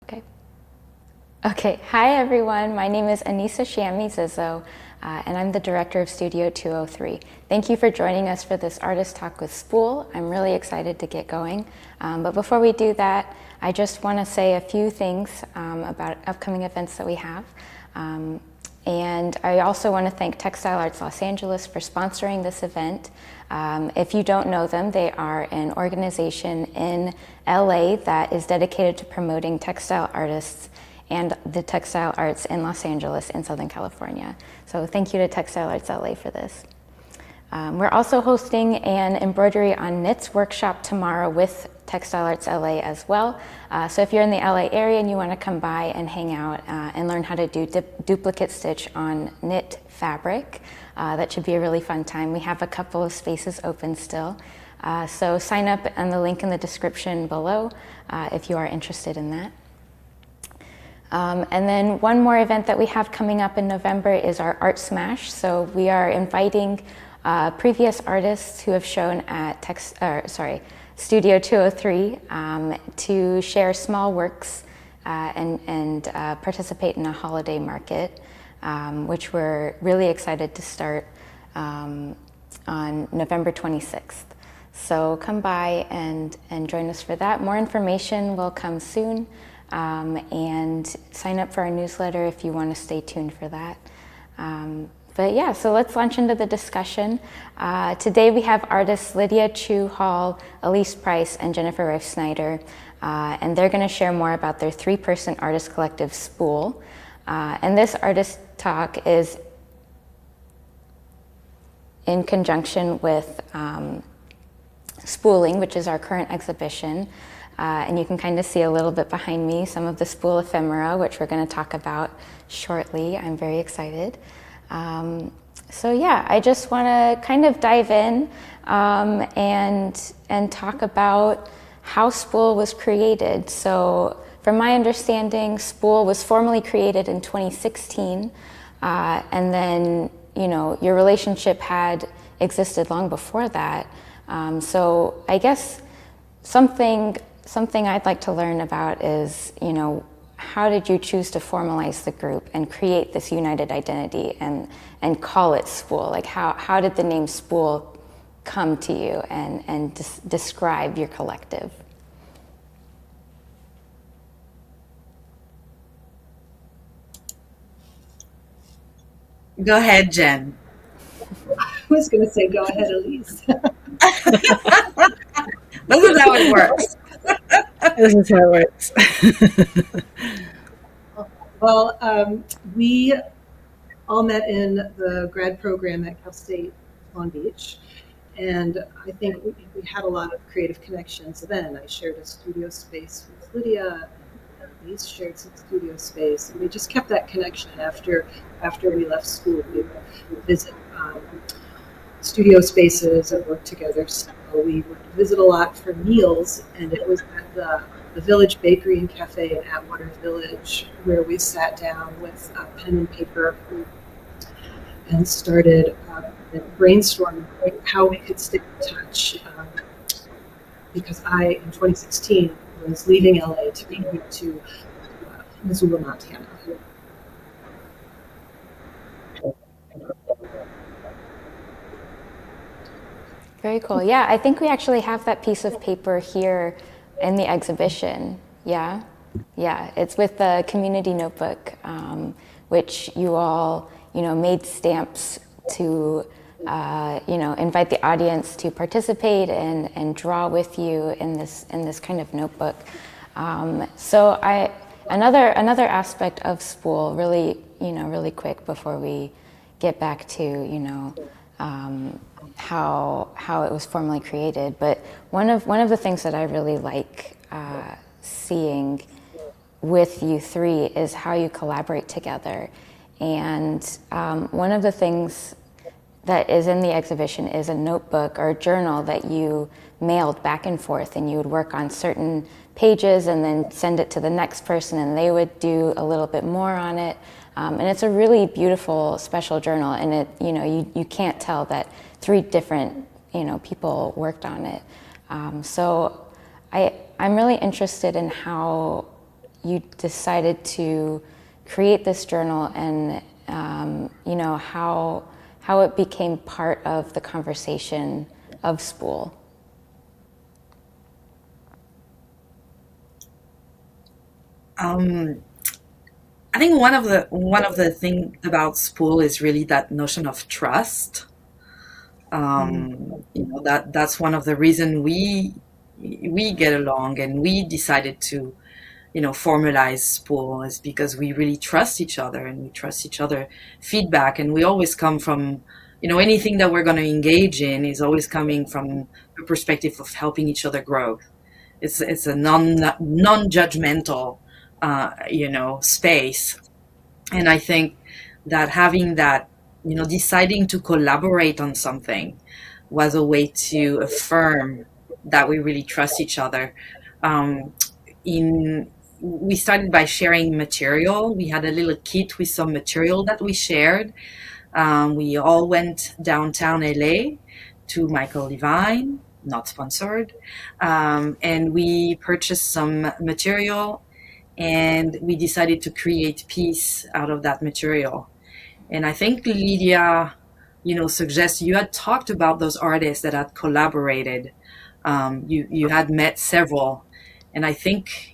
Okay. Okay. Hi, everyone. My name is Aneesa Shami Zizzo, and I'm the director of Studio 203. Thank you for joining us for this artist talk with Spool. I'm really excited to get going. But before we do that, I just want to say a few things about upcoming events that we have. And I also want to thank Textile Arts Los Angeles for sponsoring this event. If you don't know them, they are an organization in LA that is dedicated to promoting textile artists and the textile arts in Los Angeles and Southern California. So thank you to Textile Arts LA for this. We're also hosting an embroidery on knits workshop tomorrow with Textile Arts LA as well. So if you're in the LA area and you want to come by and hang out and learn how to do duplicate stitch on knit fabric, that should be a really fun time. We have a couple of spaces open still. So sign up on the link in the description below if you are interested in that. And then one more event that we have coming up in November is our Art Smash. So we are inviting previous artists who have shown at Studio 203 to share small works and participate in a holiday market, which we're really excited to start on November 26th. So come by and join us for that. More information will come soon, and sign up for our newsletter if you want to stay tuned for that. But yeah, so let's launch into the discussion. Today we have artists Lydia Tjioe Hall, Elise Preiss, and Jennifer Reifsneider, and they're going to share more about their three-person artist collective, Spool. And this artist talk is in conjunction with Spooling, which is our current exhibition. And you can kind of see a little bit behind me some of the Spool ephemera, which we're going to talk about shortly. I'm very excited. So yeah, I just want to kind of dive in and talk about how Spool was created. So from my understanding, Spool was formally created in 2016, and then your relationship had existed long before that. So I guess something I'd like to learn about is, how did you choose to formalize the group and create this united identity and call it Spool? Like how did the name Spool come to you and describe your collective? Go ahead, Jen. I was going to say, go ahead, Elise. This is how it works. This is how it works. Well, we all met in the grad program at Cal State Long Beach, and I think we had a lot of creative connections then. I shared a studio space with Lydia, and Elise shared some studio space, and we just kept that connection after we left school. We would visit studio spaces and work together. So we would visit a lot for meals, and it was at the Village Bakery and Cafe in Atwater Village where we sat down with pen and paper and started brainstorming how we could stay in touch. Because I, in 2016, was leaving LA to move to Missoula, Montana. Very cool. Yeah, I think we actually have that piece of paper here in the exhibition. Yeah, it's with the community notebook, which you all, made stamps to, invite the audience to participate and draw with you in this kind of notebook. So another aspect of Spool, really quick before we get back to, how it was formally created. But one of the things that I really like seeing with you three is how you collaborate together. And one of the things that is in the exhibition is a notebook or a journal that you mailed back and forth, and you would work on certain pages and then send it to the next person, and they would do a little bit more on it. And it's a really beautiful, special journal, and it, you can't tell that three different, people worked on it. So I'm really interested in how, you decided to create this journal and how it became part of the conversation of Spool. I think one of the thing about Spool is really that notion of trust. That's one of the reason we get along, and we decided to formalize Spool, is because we really trust each other, and we trust each other feedback, and we always come from anything that we're going to engage in is always coming from a perspective of helping each other grow. It's a non-judgmental space. And I think that having that, deciding to collaborate on something was a way to affirm that we really trust each other. We started by sharing material. We had a little kit with some material that we shared. We all went downtown LA to Michael Levine, not sponsored, and we purchased some material, and we decided to create piece out of that material. And I think Lydia, suggests you had talked about those artists that had collaborated. You had met several, and I think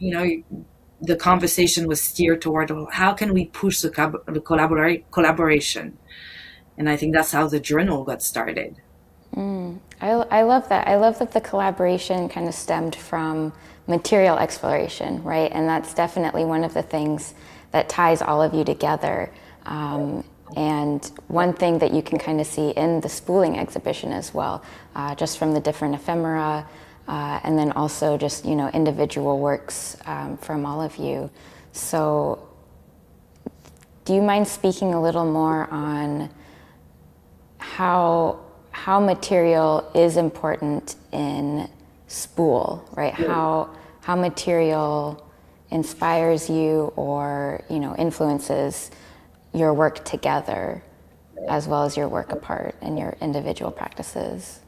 the conversation was steered toward how can we push the collaboration, and I think that's how the journal got started. I love that. I love that the collaboration kind of stemmed from material exploration, right? And that's definitely one of the things that ties all of you together. And one thing that you can kind of see in the spooling exhibition as well, just from the different ephemera, and then also just, individual works from all of you. So do you mind speaking a little more on how material is important in Spool, right? How material inspires you or, influences your work together as well as your work apart and your individual practices.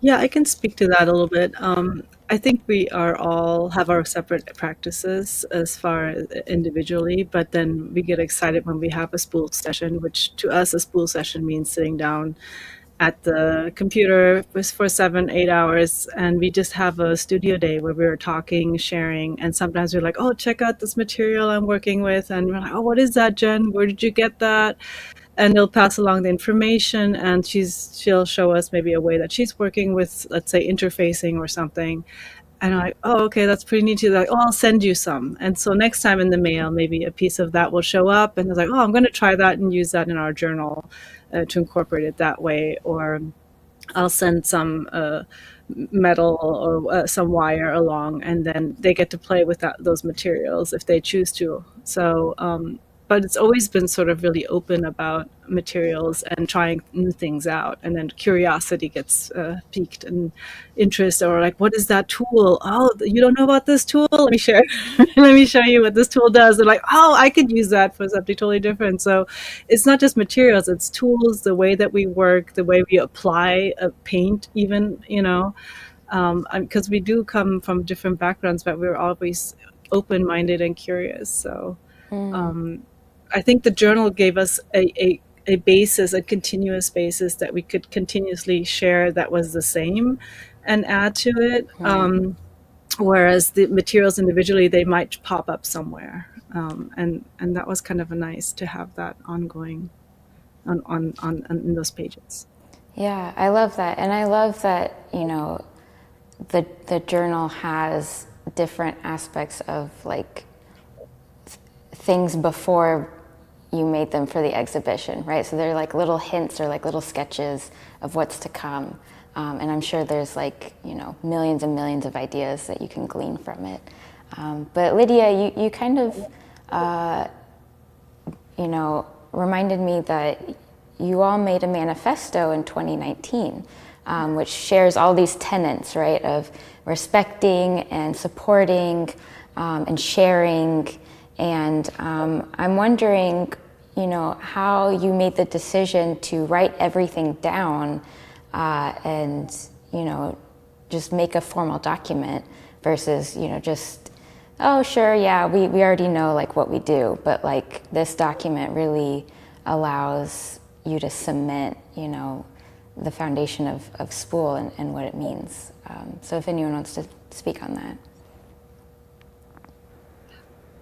Yeah, I can speak to that a little bit. I think we are all have our separate practices as far as individually, but then we get excited when we have a spool session, which to us a spool session means sitting down at the computer for 7-8 hours, and we just have a studio day where we're talking, sharing, and sometimes we're like, oh, check out this material I'm working with, and we're like, oh, what is that, Jen? Where did you get that? And they'll pass along the information, and she'll show us maybe a way that she's working with, let's say, interfacing or something. And I'm like, oh, okay, that's pretty neat. She's like, oh, I'll send you some. And so next time in the mail, maybe a piece of that will show up. And I was like, oh, I'm going to try that and use that in our journal to incorporate it that way. Or I'll send some metal or some wire along, and then they get to play with those materials if they choose to. So, but it's always been sort of really open about materials and trying new things out, and then curiosity gets piqued and interest, or like, what is that tool? Oh, you don't know about this tool? Let me share. Let me show you what this tool does. They're like, oh, I could use that for something totally different. So it's not just materials, it's tools, the way that we work, the way we apply a paint even, because we do come from different backgrounds, but we're always open-minded and curious. So I think the journal gave us a basis, a continuous basis that we could continuously share that was the same and add to it. Whereas the materials individually, they might pop up somewhere. And that was kind of nice to have that ongoing on in those pages. Yeah, I love that. And I love that, the journal has different aspects of like things before you made them for the exhibition, right? So they're like little hints or like little sketches of what's to come. And I'm sure there's like, millions and millions of ideas that you can glean from it. But Lydia, you kind of, reminded me that you all made a manifesto in 2019, which shares all these tenets, right, of respecting and supporting and sharing. And I'm wondering, how you made the decision to write everything down and, just make a formal document versus, just Oh, sure, yeah, we already know like what we do, but like this document really allows you to cement, the foundation of Spool and what it means. So if anyone wants to speak on that.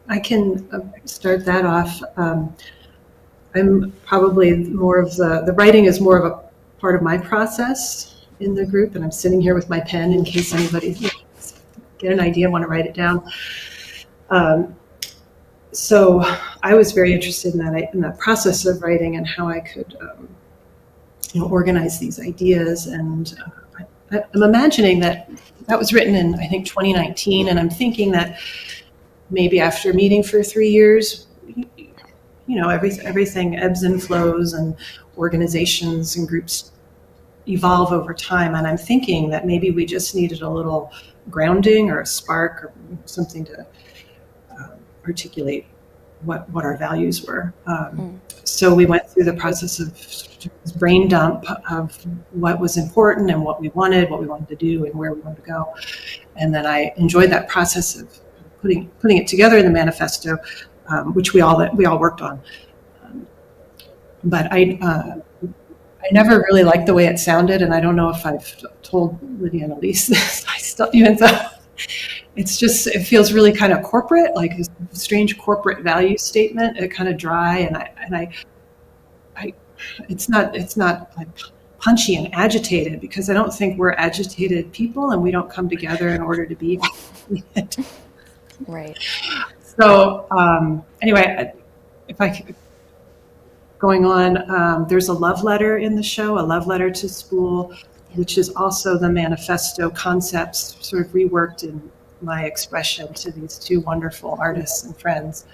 I can start that off. I'm probably more of the writing is more of a part of my process in the group, and I'm sitting here with my pen in case anybody get an idea, want to write it down. So I was very interested in that process of writing and how I could organize these ideas. And I'm imagining that was written in, I think, 2019, and I'm thinking that maybe after meeting for 3 years, everything ebbs and flows, and organizations and groups evolve over time. And I'm thinking that maybe we just needed a little grounding or a spark or something to articulate what our values were. So we went through the process of brain dump of what was important and what we wanted to do and where we wanted to go. And then I enjoyed that process of putting it together in the manifesto, which we all worked on. But I never really liked the way it sounded, and I don't know if I've told Lydia and Elise this. I still, even though it feels really kind of corporate, like a strange corporate value statement. It kind of dry, and I it's not like punchy and agitated, because I don't think we're agitated people, and we don't come together in order to be it. Right. So anyway, if I could, going on, there's a love letter in the show, a love letter to Spool, which is also the manifesto concepts sort of reworked in my expression to these two wonderful artists and friends.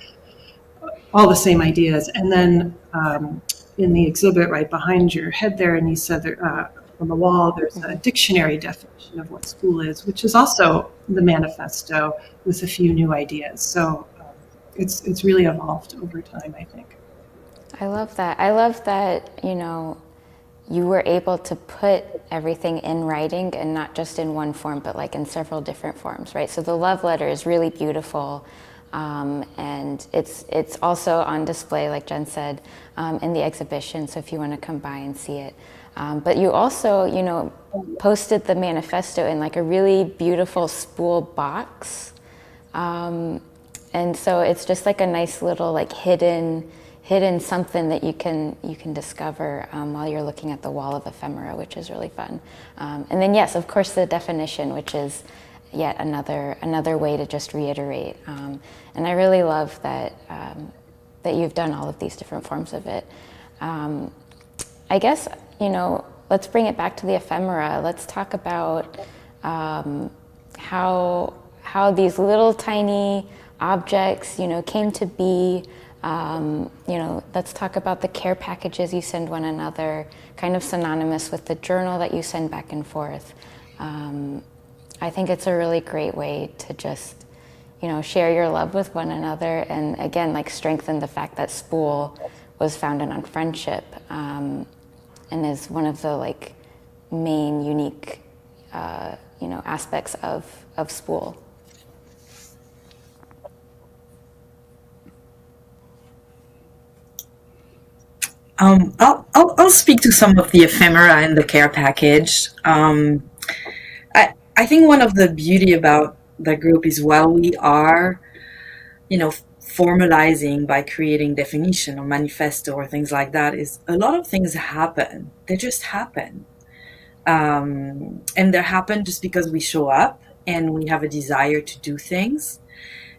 All the same ideas. And then in the exhibit right behind your head there, Aneesa, on the wall, there's a dictionary definition of what Spool is, which is also the manifesto with a few new ideas. So it's really evolved over time, I think. I love that. I love that, you were able to put everything in writing, and not just in one form, but like in several different forms, right? So the love letter is really beautiful. And it's also on display, like Jen said, in the exhibition. So if you want to come by and see it. But you also, posted the manifesto in like a really beautiful Spool box. And so it's just like a nice little like hidden something that you can discover while you're looking at the wall of ephemera, which is really fun. And then yes, of course, the definition, which is yet another way to just reiterate. And I really love that that you've done all of these different forms of it. I guess, let's bring it back to the ephemera. Let's talk about how these little tiny objects, came to be. Let's talk about the care packages you send one another, kind of synonymous with the journal that you send back and forth. I think it's a really great way to just, share your love with one another, and again, like strengthen the fact that Spool was founded on friendship, and is one of the like main unique, aspects of Spool. I'll speak to some of the ephemera in the care package. I think one of the beauty about the group is, while we are, formalizing by creating definition or manifesto or things like that, is a lot of things happen. They just happen. And they happen just because we show up and we have a desire to do things.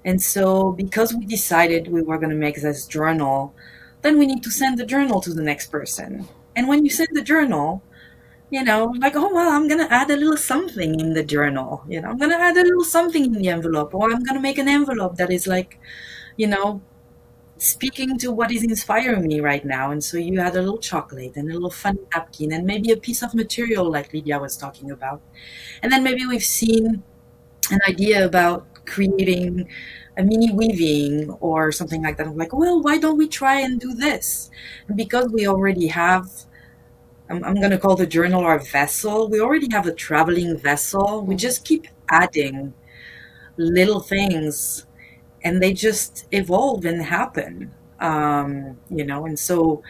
And so because we decided we were going to make this journal, then we need to send the journal to the next person. And when you send the journal, like, oh, well, I'm going to add a little something in the journal. I'm going to add a little something in the envelope, or I'm going to make an envelope that is like, speaking to what is inspiring me right now. And so you add a little chocolate and a little fun napkin and maybe a piece of material like Lydia was talking about. And then maybe we've seen an idea about creating a mini weaving or something like that. I'm like, well, why don't we try and do this? And because we already have, I'm going to call the journal our vessel. We already have a traveling vessel. We just keep adding little things. and they just evolve and happen. And so,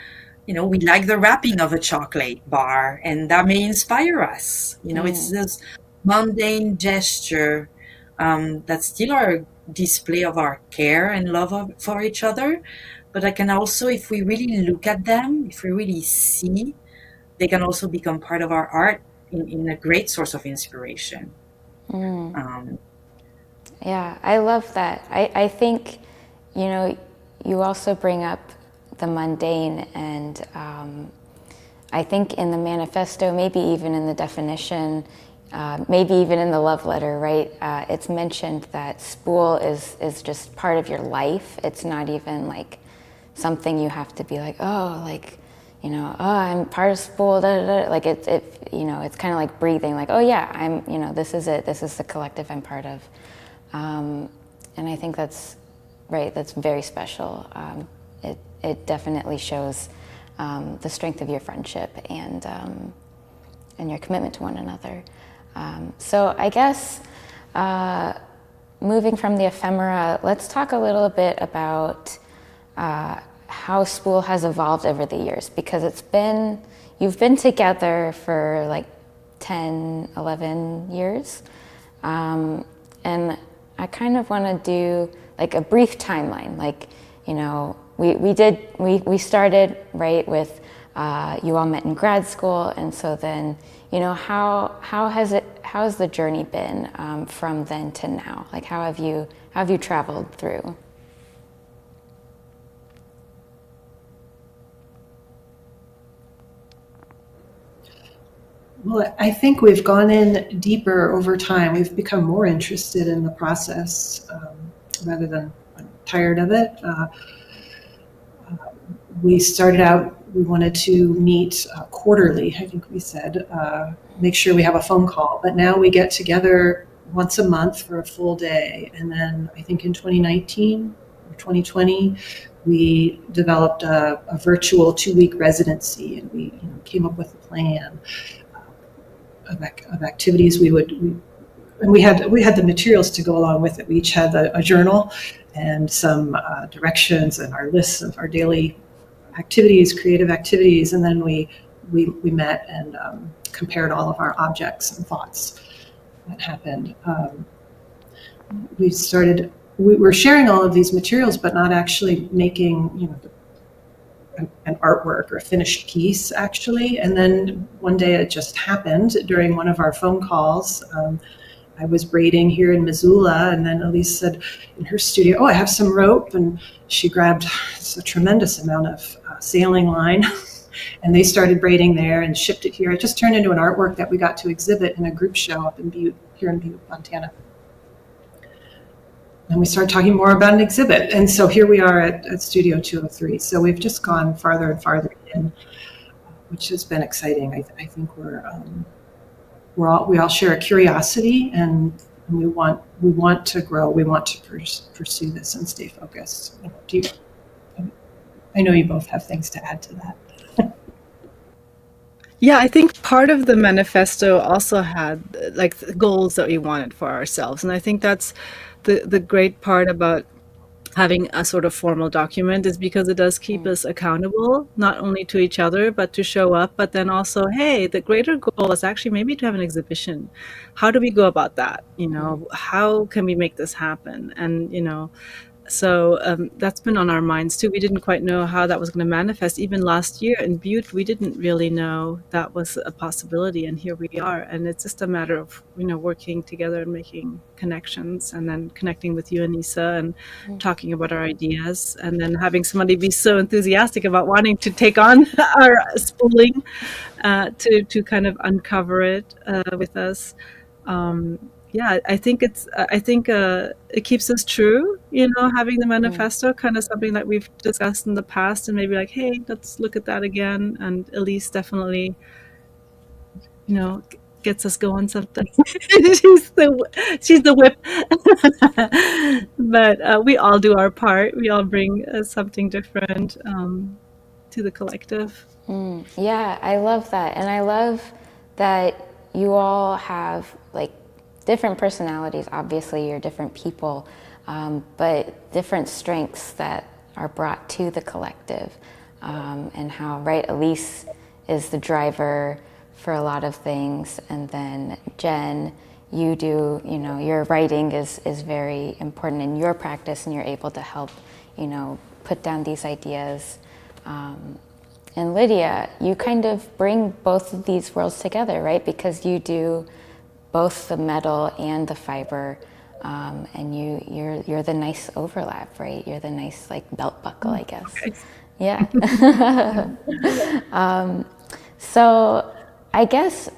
we like the wrapping of a chocolate bar, and that may inspire us. It's this mundane gesture that still are a display of our care and love for each other. But I can also, if we really look at them, if we really see, they can also become part of our art in a great source of inspiration. Yeah, I love that. I think, you also bring up the mundane, and I think in the manifesto, maybe even in the definition, maybe even in the love letter, right? It's mentioned that Spool is just part of your life. It's not even like something you have to be like, oh, like, oh, I'm part of Spool, da, da, da. Like it's kind of like breathing, like, oh yeah, I'm, this is it. This is the collective I'm part of. And I think that's right. That's very special. It definitely shows the strength of your friendship and your commitment to one another. So I guess moving from the ephemera, let's talk a little bit about how Spool has evolved over the years, because you've been together for like 10, 11 years. And I kind of want to do like a brief timeline. Like, we started right with, you all met in grad school. And so then, how has the journey been from then to now? Like, how have you traveled through? Well, I think we've gone in deeper over time. We've become more interested in the process rather than tired of it. We started out, we wanted to meet quarterly, I think we said, make sure we have a phone call. But now we get together once a month for a full day. And then I think in 2019 or 2020, we developed a virtual 2-week residency, and we came up with a plan of activities and we had the materials to go along with it. We each had a journal and some directions and our lists of our daily activities, creative activities, and then we met and compared all of our objects and thoughts that happened. We were sharing all of these materials, but not actually making an artwork or a finished piece, actually. And then one day it just happened during one of our phone calls. I was braiding here in Missoula, and then Elise said in her studio, oh, I have some rope. And she grabbed a tremendous amount of sailing line, and they started braiding there and shipped it here. It just turned into an artwork that we got to exhibit in a group show up in Butte, here in Butte, Montana. And we started talking more about an exhibit. And so here we are at Studio 203. So we've just gone farther and farther in, which has been exciting. I think we all share a curiosity, and we want to grow. We want to pursue this and stay focused. I know you both have things to add to that. Yeah, I think part of the manifesto also had like goals that we wanted for ourselves. And I think that's the great part about having a sort of formal document, is because it does keep us accountable, not only to each other, but to show up, but then also, hey, the greater goal is actually maybe to have an exhibition. How do we go about that? How can we make this happen? And, so that's been on our minds too. We didn't quite know how that was going to manifest. Even last year in Butte, we didn't really know that was a possibility, and here we are. And it's just a matter of working together and making connections, and then connecting with you, Aneesa, and talking about our ideas, and then having somebody be so enthusiastic about wanting to take on our spooling to kind of uncover it with us. Yeah, I think it keeps us true, having the manifesto, kind of something that we've discussed in the past, and maybe like, hey, let's look at that again. And Elise definitely, gets us going something. she's the whip. But we all do our part. We all bring something different to the collective. Yeah, I love that. And I love that you all have like different personalities, obviously, you're different people, but different strengths that are brought to the collective, and how, right, Elise is the driver for a lot of things, and then Jen, you do, your writing is very important in your practice, and you're able to help, put down these ideas. And Lydia, you kind of bring both of these worlds together, right? Because you do both the metal and the fiber, and you're the nice overlap, right? You're the nice like belt buckle, I guess. Okay. Yeah. So I guess,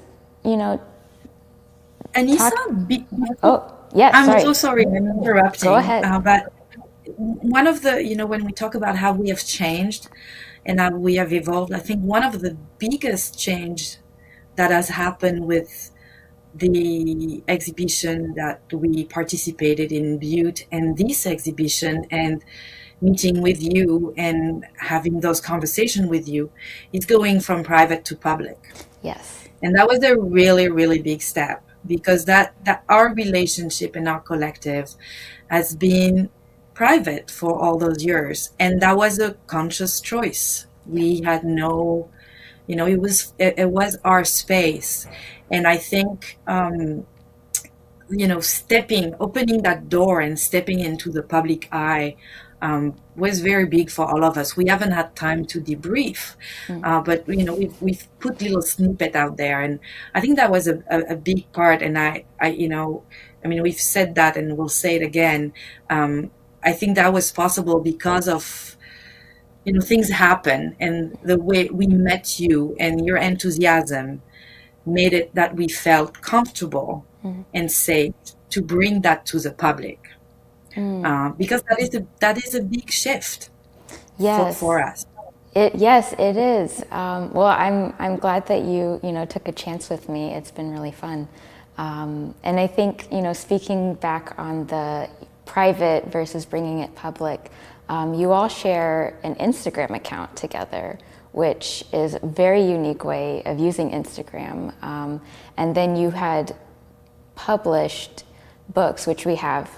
Aneesa, oh, yes, I'm sorry. so sorry I'm interrupting. Go ahead. But one of the, when we talk about how we have changed and how we have evolved, I think one of the biggest change that has happened with the exhibition that we participated in Butte and this exhibition and meeting with you and having those conversations with you is going from private to public. Yes. And that was a really, really big step, because that our relationship and our collective has been private for all those years. And that was a conscious choice. We had no, it was our space. And I think, opening that door and stepping into the public eye was very big for all of us. We haven't had time to debrief, but we've put little snippet out there, and I think that was a big part. And we've said that, and we'll say it again. I think that was possible because of things happen, and the way we met you and your enthusiasm made it that we felt comfortable and safe to bring that to the public. Because that is a big shift. Yes. For us. Yes, it is. Well, I'm glad that you took a chance with me. It's been really fun, and I think speaking back on the private versus bringing it public, you all share an Instagram account together, which is a very unique way of using Instagram. And then you had published books, which we have,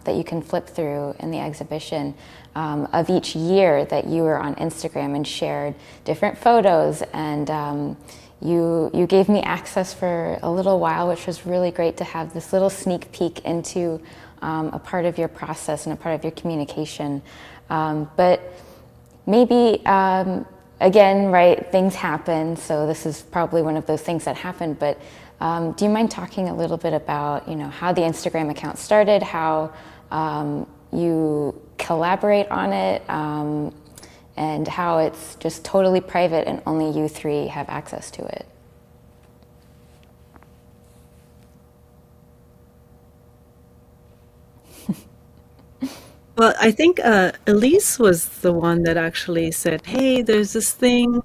that you can flip through in the exhibition, of each year that you were on Instagram and shared different photos. And you gave me access for a little while, which was really great to have this little sneak peek into a part of your process and a part of your communication. But maybe, again, right, things happen, so this is probably one of those things that happened, but do you mind talking a little bit about, how the Instagram account started, how you collaborate on it, and how it's just totally private and only you three have access to it? Well, I think Elise was the one that actually said, "Hey, there's this thing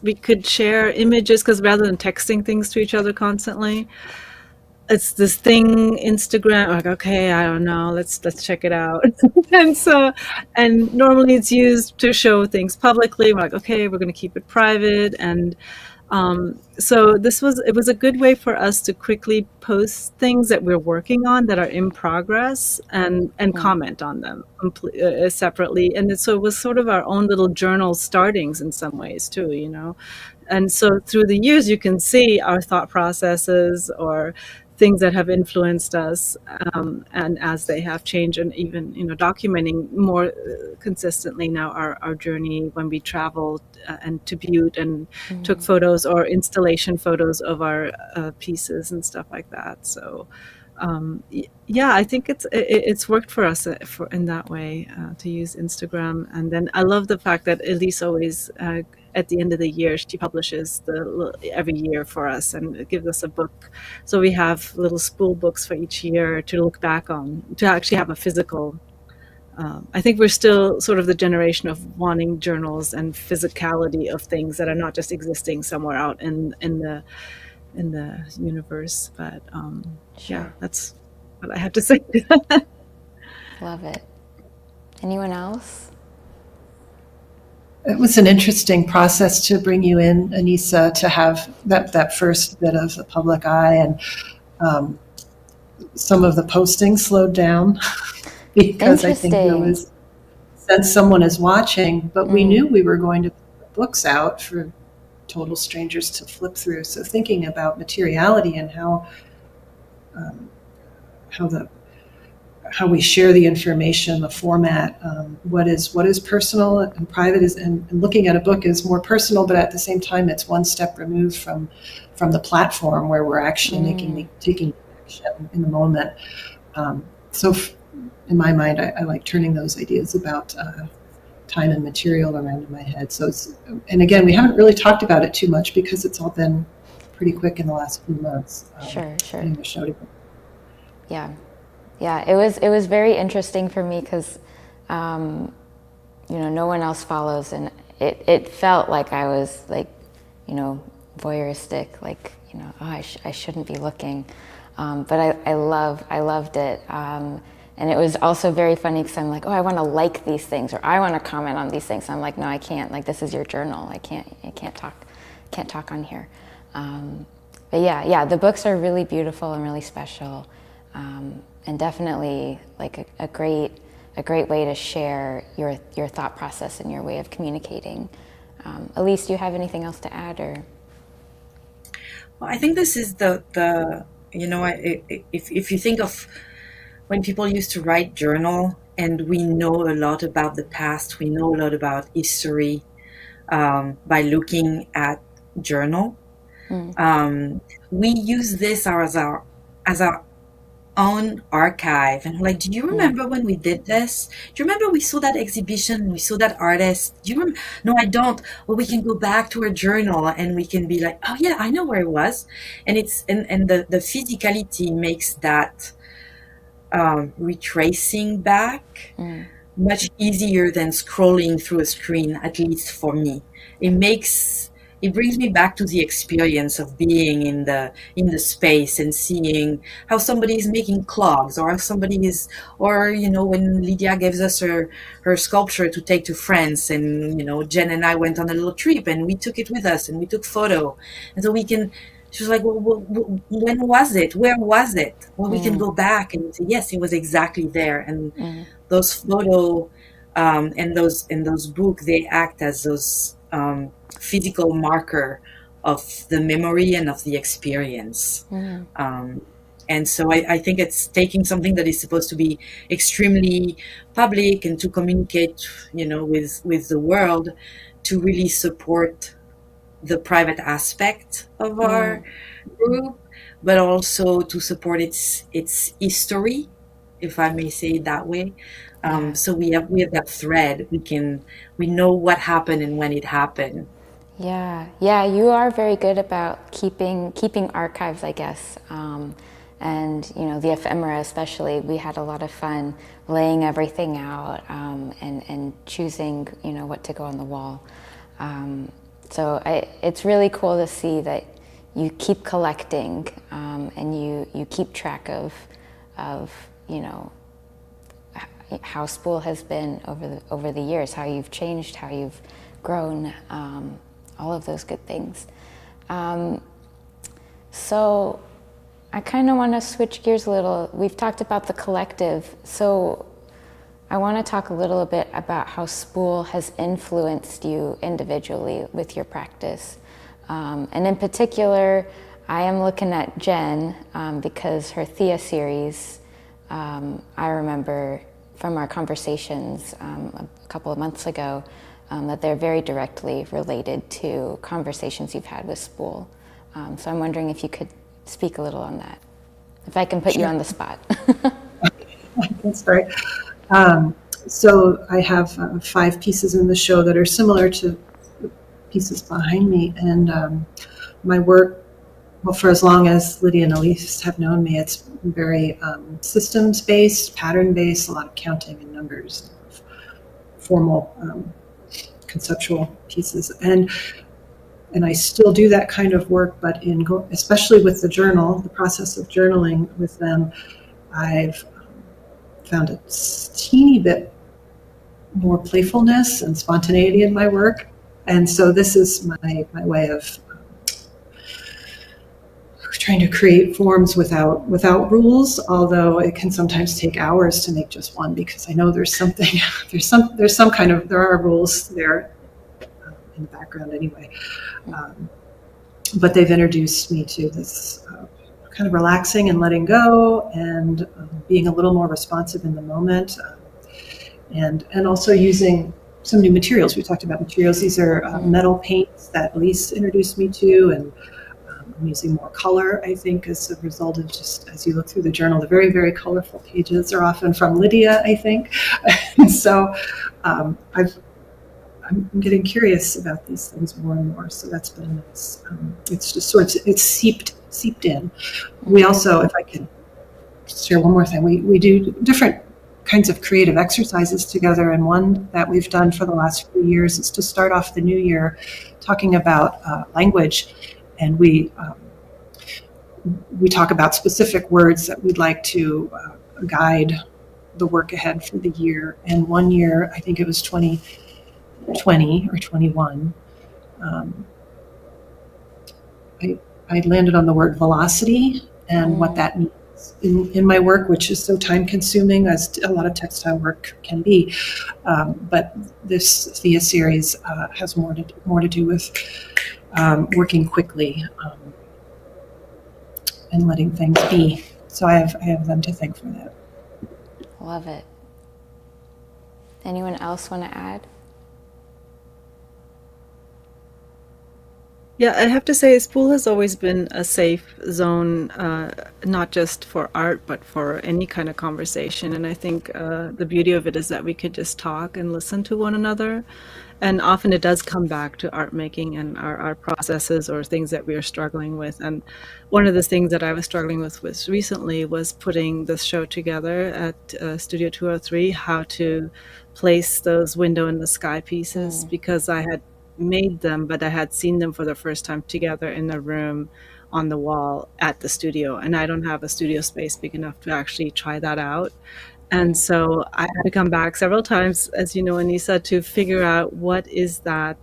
we could share images, because rather than texting things to each other constantly, it's this thing Instagram." I'm like, okay, I don't know, let's check it out. and normally it's used to show things publicly. We're like, okay, we're going to keep it private, and so it was a good way for us to quickly post things that we're working on that are in progress, and comment on them separately. And so it was sort of our own little journal startings in some ways too, And so through the years, you can see our thought processes or things that have influenced us, and as they have changed, and even documenting more consistently now our journey when we traveled and to Butte and took photos or installation photos of our pieces and stuff like that. So yeah, I think it's worked for us in that way, to use Instagram. And then I love the fact that Elise always at the end of the year, she publishes every year for us and gives us a book. So we have little spool books for each year to look back on, to actually have a physical. I think we're still sort of the generation of wanting journals and physicality of things that are not just existing somewhere out in the universe. But Sure. Yeah, that's what I have to say. Love it. Anyone else? It was an interesting process to bring you in, Aneesa, to have that first bit of the public eye. And some of the posting slowed down because I think there Interesting. was, since someone is watching, but we knew we were going to put books out for total strangers to flip through. So thinking about materiality and um, how the how we share the information, the format, what is personal and private is, and looking at a book is more personal, but at the same time, it's one step removed from the platform where we're actually taking action in the moment. So, in my mind, I like turning those ideas about time and material around in my head. So it's, and again, we haven't really talked about it too much because it's all been pretty quick in the last few months. Sure. Getting the show together. Yeah. Yeah, it was very interesting for me because, no one else follows, and it felt like I was like, voyeuristic, like, oh, I shouldn't be looking, but I loved it, and it was also very funny because I'm like, oh, I want to like these things, or I want to comment on these things. I'm like, no, I can't. Like, this is your journal. I can't talk on here. But yeah, the books are really beautiful and really special. And definitely like a great way to share your thought process and your way of communicating. Elise, do you have anything else to add, or? Well, I think this is if you think of when people used to write journal, and we know a lot about the past, we know a lot about history by looking at journal. We use this as our own archive, and like, do you remember when we did this? Do you remember we saw that exhibition, we saw that artist? Do you remember? No, I don't. Well, we can go back to our journal and we can be like, oh yeah, I know where it was. And it's and the physicality makes that retracing back much easier than scrolling through a screen, at least for me. It brings me back to the experience of being in the space and seeing how somebody is making clogs, or how somebody is, or when Lydia gives us her sculpture to take to France, and Jen and I went on a little trip and we took it with us and we took photo, and so we can. She was like, well, when was it? Where was it? Well, we can go back and say, yes, it was exactly there. And those photo and those book, they act as those physical marker of the memory and of the experience. And so I think it's taking something that is supposed to be extremely public and to communicate, with the world, to really support the private aspect of our group, but also to support its history, if I may say it that way. So we have that thread. We know what happened and when it happened. Yeah, you are very good about keeping archives, I guess. And the ephemera especially, we had a lot of fun laying everything out, and choosing what to go on the wall. So it's really cool to see that you keep collecting, and you keep track of how Spool has been over the years, how you've changed, how you've grown, all of those good things. So I kind of want to switch gears a little. We've talked about the collective, so I want to talk a little bit about how Spool has influenced you individually with your practice. And in particular, I am looking at Jen, because her Thea series, I remember from our conversations a couple of months ago, that they're very directly related to conversations you've had with Spool. So I'm wondering if you could speak a little on that, if I can put you on the spot. That's right. So I have 5 pieces in the show that are similar to the pieces behind me, and my work, well, for as long as Lydia and Elise have known me, it's very systems-based, pattern-based, a lot of counting and numbers, formal conceptual pieces, and I still do that kind of work, but especially with the journal, the process of journaling with them, I've found a teeny bit more playfulness and spontaneity in my work, and so this is my way of trying to create forms without rules, although it can sometimes take hours to make just one, because I know there's something, there's some kind of, there are rules there in the background anyway. But they've introduced me to this kind of relaxing and letting go, and being a little more responsive in the moment, and also using some new materials. We talked about materials. These are metal paints that Elise introduced me to, and I'm using more color, I think, as a result of just, as you look through the journal, the very, very colorful pages are often from Lydia, I think. And so I'm getting curious about these things more and more. So that's been nice. It's just sort of, it's seeped in. We also, if I could share one more thing, we do different kinds of creative exercises together, and one that we've done for the last few years is to start off the new year talking about language, and we talk about specific words that we'd like to guide the work ahead for the year. And one year, I think it was 2020 or 21, I landed on the word velocity and what that means in my work, which is so time consuming, as a lot of textile work can be. But this Thea series has more to do with working quickly and letting things be. So I have them to thank for that. Love it. Anyone else want to add? Yeah, I have to say, Spool has always been a safe zone, not just for art, but for any kind of conversation. And I think the beauty of it is that we could just talk and listen to one another. And often it does come back to art making and our processes or things that we are struggling with. And one of the things that I was struggling with recently was putting this show together at Studio 203, how to place those window in the sky pieces, because I had made them, but I had seen them for the first time together in a room on the wall at the studio. And I don't have a studio space big enough to actually try that out. And so I had to come back several times, as you know, Aneesa, to figure out what is that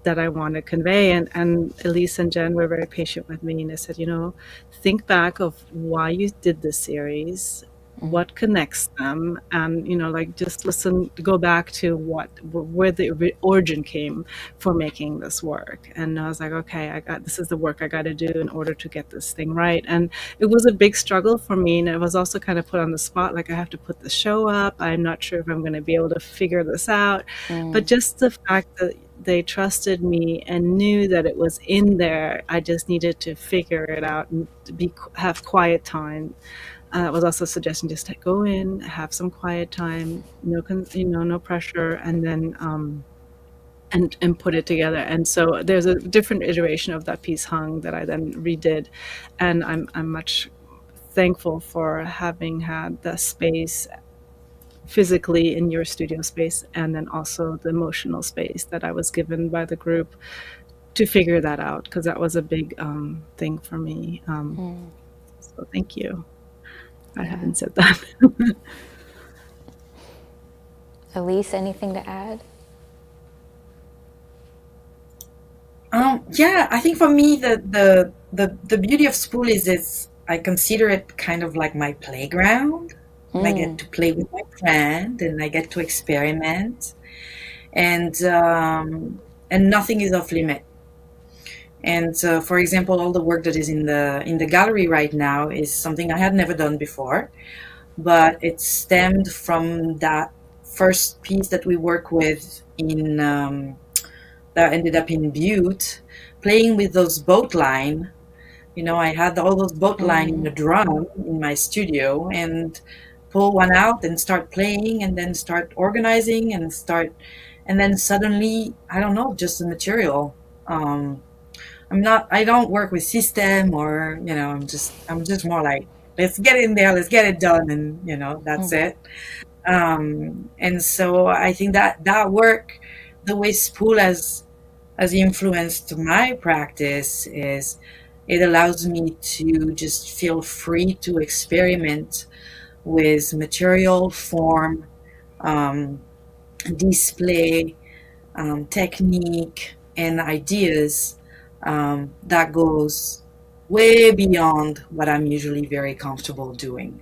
I want to convey. And Elise and Jen were very patient with me, and they said, think back of why you did this series, what connects them, and just listen, go back to where the origin came for making this work. And I was like, okay, this is the work I got to do in order to get this thing right. And it was a big struggle for me, and it was also kind of put on the spot, like I have to put the show up, I'm not sure if I'm going to be able to figure this out. But just the fact that they trusted me and knew that it was in there, I just needed to figure it out and have quiet time. Was also suggesting just to go in, have some quiet time, no pressure, and then and put it together. And so there's a different iteration of that piece hung that I then redid, and I'm much thankful for having had the space physically in your studio space, and then also the emotional space that I was given by the group to figure that out, because that was a big thing for me. So thank you. I haven't said that. Elise, anything to add? Yeah, I think for me the beauty of Spool is I consider it kind of like my playground. I get to play with my friend, and I get to experiment, and nothing is off limit. And for example, all the work that is in the gallery right now is something I had never done before, but it stemmed from that first piece that we work with in that ended up in Butte, playing with those boat line. I had all those boat line in the drum in my studio, and pull one out and start playing, and then start organizing and then suddenly, I don't know, just the material. I don't work with system, or I'm just more like, let's get in there, let's get it done, and that's it. And so I think that work, the way Spool has influenced my practice, is it allows me to just feel free to experiment with material, form, display, technique, and ideas that goes way beyond what I'm usually very comfortable doing.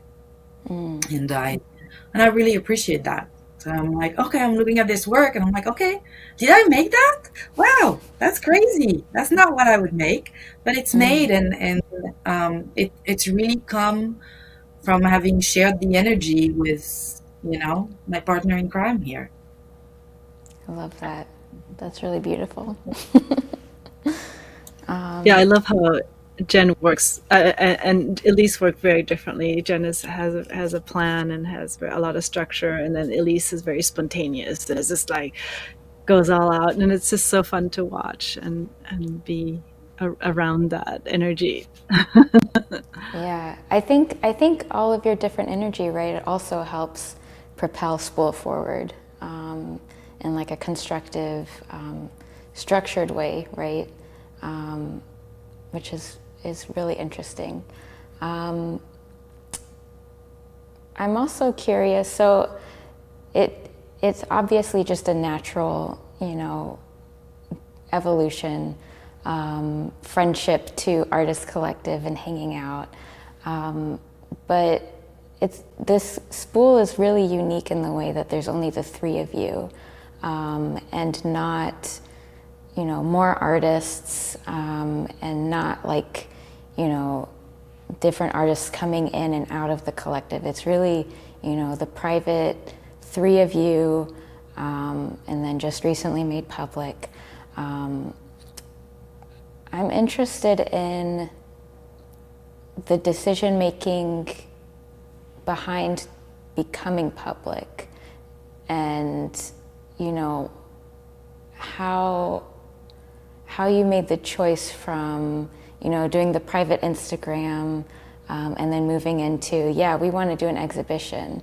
And I really appreciate that. So I'm like, okay, I'm looking at this work and I'm like, okay, did I make that? Wow, that's crazy. That's not what I would make, but it's made, and it's really come from having shared the energy with, my partner in crime here. I love that. That's really beautiful. Yeah, I love how Jen works, and Elise work very differently. Jen has a plan and has a lot of structure, and then Elise is very spontaneous and it's just like goes all out, and it's just so fun to watch and be around that energy. Yeah, I think all of your different energy, right, it also helps propel Spool forward in like a constructive, structured way, right? Which is really interesting. I'm also curious. So it's obviously just a natural, evolution, friendship to Artist Collective and hanging out. But this Spool is really unique in the way that there's only the three of you, and not, more artists, and not like, different artists coming in and out of the collective. It's really, the private three of you, and then just recently made public. I'm interested in the decision making behind becoming public, and how you made the choice from doing the private Instagram, and then moving into we want to do an exhibition.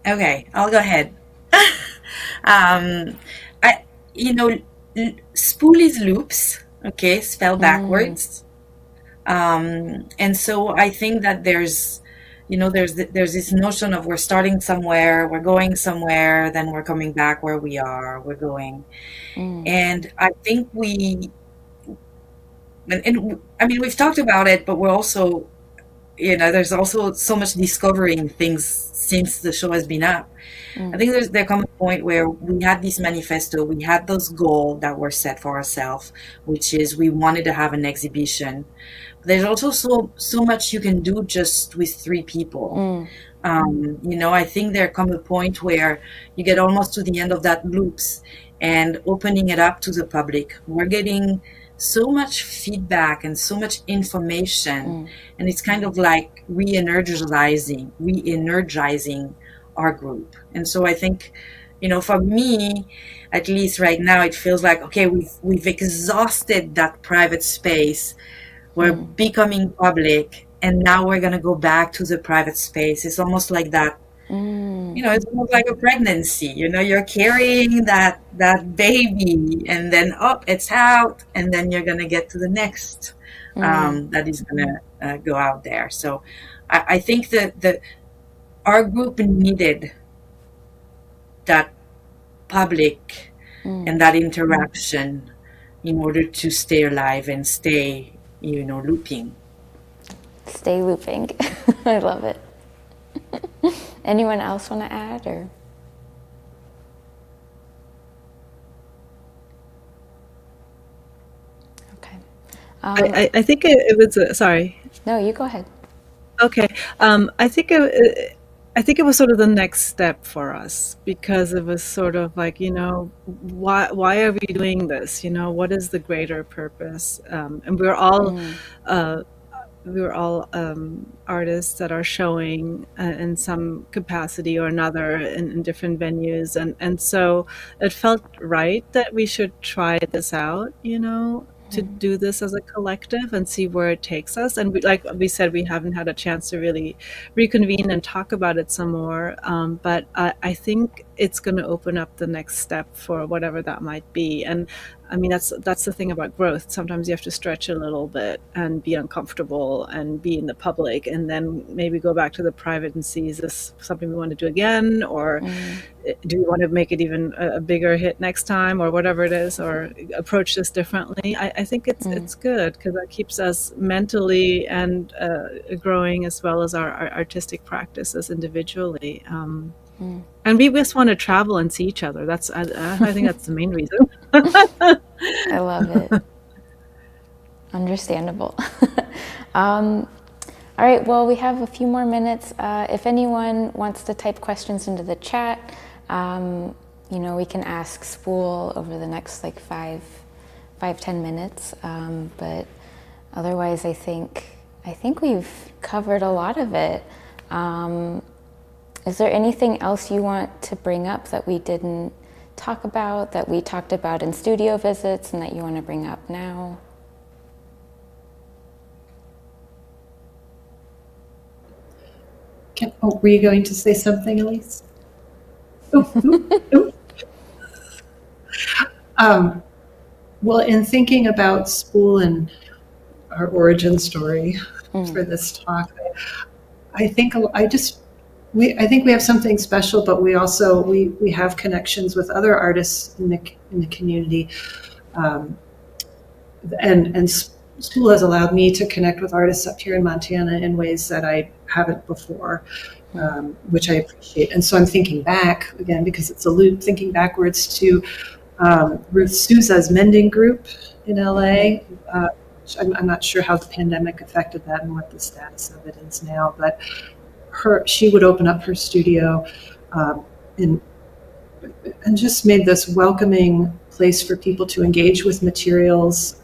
Okay, I'll go ahead. I, Spool is loops, okay, spelled backwards. And so I think that there's this notion of we're starting somewhere, we're going somewhere, then we're coming back where we are, we're going. And I think I mean, we've talked about it, but we're also, there's also so much discovering things since the show has been up. I think there comes a point where we had this manifesto, we had those goals that were set for ourselves, which is we wanted to have an exhibition. There's also so much you can do just with three people. I think there comes a point where you get almost to the end of that loops and opening it up to the public. We're getting so much feedback and so much information, and it's kind of like re-energizing our group. And so I think, for me, at least right now, it feels like, okay, we've exhausted that private space. We're becoming public, and now we're going to go back to the private space. It's almost like that. It's almost like a pregnancy. You're carrying that baby, and then it's out, and then you're going to get to the next that is going to go out there. So I think that our group needed that public and that interaction in order to stay alive and stay, looping. Stay looping. I love it. Anyone else want to add, or? Okay. I think it was sorry. No, you go ahead. Okay. I think it was sort of the next step for us, because it was sort of like, why are we doing this? What is the greater purpose? And we're all artists that are showing in some capacity or another in different venues, and so it felt right that we should try this out, to do this as a collective and see where it takes us. And like we said, we haven't had a chance to really reconvene and talk about it some more. But I think it's going to open up the next step for whatever that might be. And I mean, that's the thing about growth. Sometimes you have to stretch a little bit and be uncomfortable and be in the public, and then maybe go back to the private and see, is this something we want to do again, or do we want to make it even a bigger hit next time, or whatever it is, or approach this differently. I think it's good because that keeps us mentally and growing, as well as our artistic practices individually. And we just want to travel and see each other. I think that's the main reason. I love it. Understandable. All right, well, we have a few more minutes. If anyone wants to type questions into the chat, we can ask Spool over the next like 5-10 minutes. But otherwise, I think we've covered a lot of it. Is there anything else you want to bring up that we didn't talk about, that we talked about in studio visits, and that you want to bring up now? Were you going to say something, Elise? Well, in thinking about Spool and our origin story for this talk, I think we have something special, but we also we have connections with other artists in the community, and Spool has allowed me to connect with artists up here in Montana in ways that I haven't before, which I appreciate. And so I'm thinking back again, because it's a loop, thinking backwards to Ruth Souza's mending group in LA. I'm not sure how the pandemic affected that and what the status of it is now, but she would open up her studio and just made this welcoming place for people to engage with materials,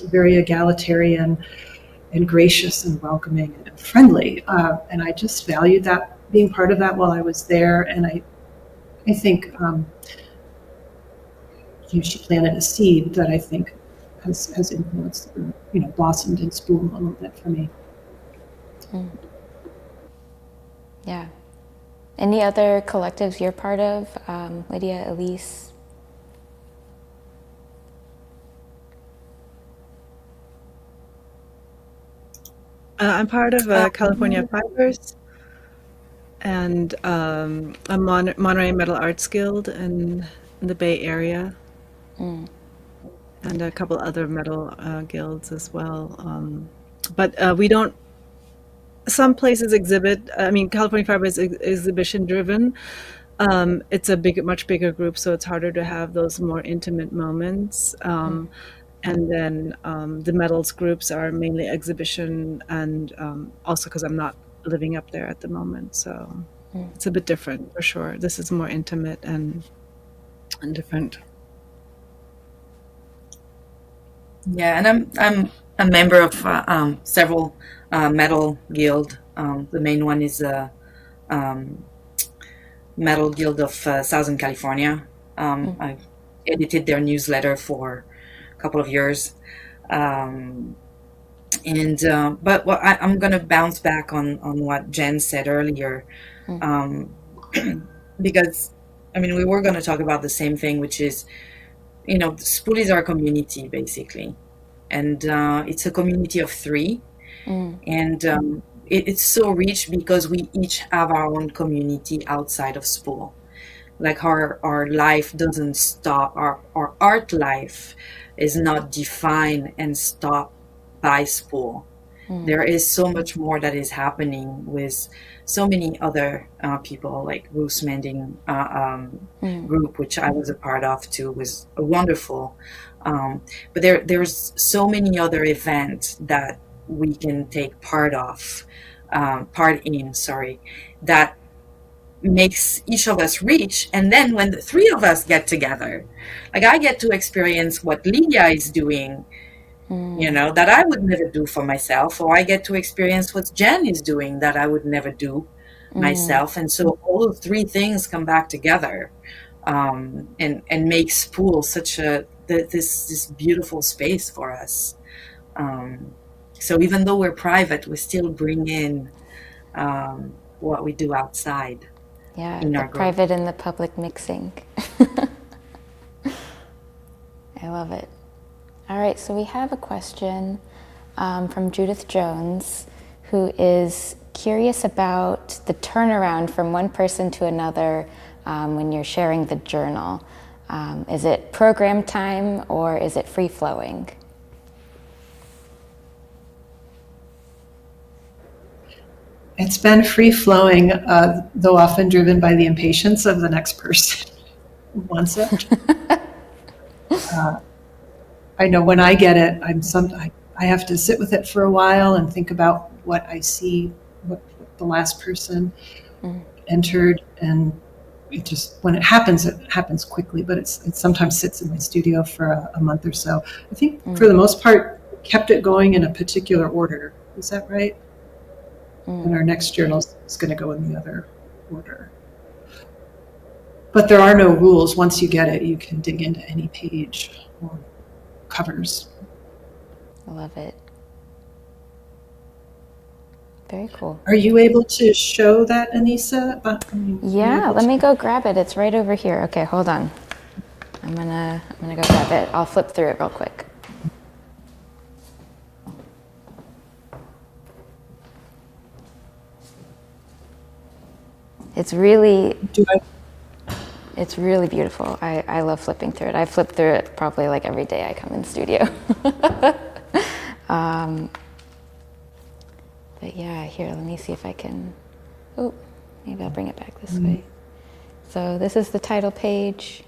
very egalitarian and gracious and welcoming and friendly. And I just valued that, being part of that while I was there. And I think she planted a seed that I think has influenced, blossomed in Spool a little bit for me. Yeah. Any other collectives you're part of, Lydia, Elise? I'm part of California Fibers and a Monterey Metal Arts Guild in the Bay Area, and a couple other metal guilds as well. But we don't. Some places exhibit. I mean, California Fibers is exhibition driven. It's a much bigger group, so it's harder to have those more intimate moments. And then the metals groups are mainly exhibition, and also because I'm not living up there at the moment, so it's a bit different for sure. This is more intimate and different. Yeah, and I'm a member of several metal guild. The main one is the Metal Guild of Southern California. I've edited their newsletter for couple of years, but I'm going to bounce back on what Jen said earlier, because I mean we were going to talk about the same thing, which is Spool is our community basically, and it's a community of 3, and it's so rich because we each have our own community outside of Spool. Like our life doesn't stop, our art life is not defined and stopped by Spool. There is so much more that is happening with so many other people, like Ruth's Mending group, which I was a part of too, was wonderful. But there's so many other events that we can take part in, that makes each of us reach. And then when the 3 of us get together, like I get to experience what Lydia is doing, that I would never do for myself, or I get to experience what Jen is doing that I would never do myself. And so all the 3 things come back together and make Spool such the this beautiful space for us. So even though we're private, we still bring in what we do outside Yeah, in the our group. private and the public mixing. I love it. All right, so we have a question from Judith Jones, who is curious about the turnaround from one person to another when you're sharing the journal. Is it program time or is it free flowing? It's been free flowing, though often driven by the impatience of the next person who wants it. I know when I get it, I have to sit with it for a while and think about what I see, what the last person entered, and when it happens quickly. But it sometimes sits in my studio for a month or so. I think for the most part, kept it going in a particular order. Is that right? And our next journal is going to go in the other order. But there are no rules. Once you get it, you can dig into any page or covers. I love it. Very cool. Are you able to show that, Aneesa? Yeah, let me go grab it. It's right over here. Okay, hold on. I'm gonna go grab it. I'll flip through it real quick. It's really beautiful. I love flipping through it. I flip through it probably like every day I come in studio. But yeah, here, let me see if I can, maybe I'll bring it back this way. So this is the title page,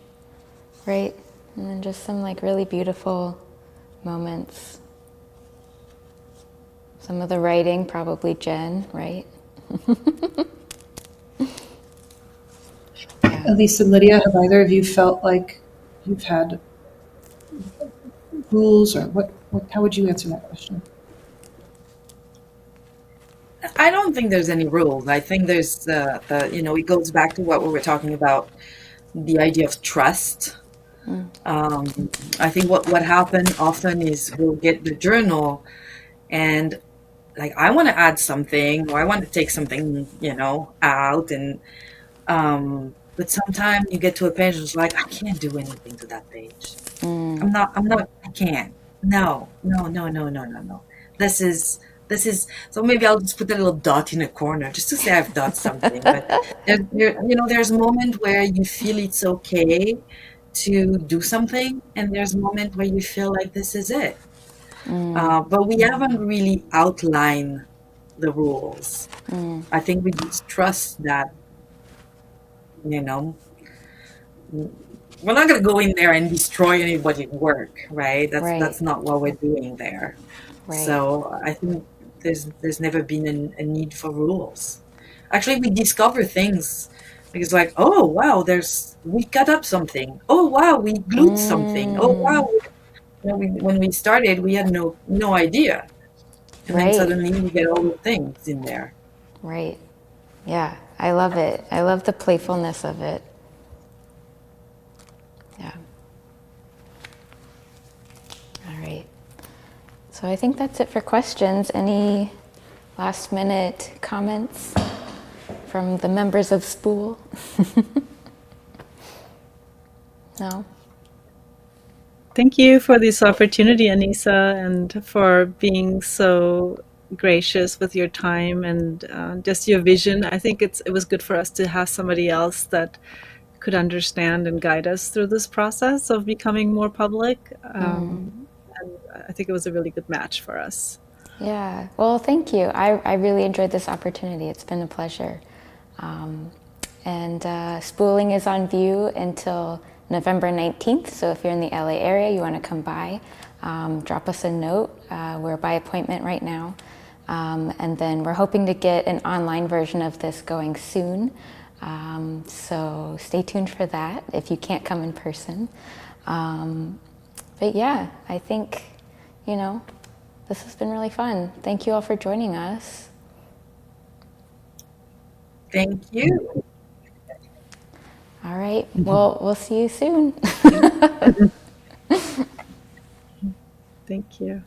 right? And then just some like really beautiful moments. Some of the writing, probably Jen, right? Elise and Lydia, have either of you felt like you've had rules, or how would you answer that question? I don't think there's any rules. I think there's it goes back to what we were talking about, the idea of trust. I think what happened often is we'll get the journal and like, I want to add something, or I want to take something, out, and but sometimes you get to a page and it's like, I can't do anything to that page. I can't. No. This is, so maybe I'll just put a little dot in a corner just to say I've done something. But there's a moment where you feel it's okay to do something, and there's a moment where you feel like this is it. But we haven't really outlined the rules. I think we just trust that, we're not going to go in there and destroy anybody's work, right? That's not what we're doing there. Right. So I think there's never been a need for rules. Actually, we discover things. It's like, oh wow, we cut up something. Oh wow, we glued something. Oh wow, when we started, we had no idea, and then suddenly we get all the things in there. Right. Yeah, I love it. I love the playfulness of it. Yeah. All right. So I think that's it for questions. Any last minute comments from the members of Spool? No? Thank you for this opportunity, Aneesa, and for being so gracious with your time and just your vision. I think it was good for us to have somebody else that could understand and guide us through this process of becoming more public. And I think it was a really good match for us. Yeah, well, thank you. I really enjoyed this opportunity. It's been a pleasure. And Spooling is on view until November 19th, so if you're in the LA area, you want to come by, drop us a note. We're by appointment right now. And then we're hoping to get an online version of this going soon. So stay tuned for that if you can't come in person. But yeah, I think, this has been really fun. Thank you all for joining us. Thank you. All right. Well, we'll see you soon. Thank you.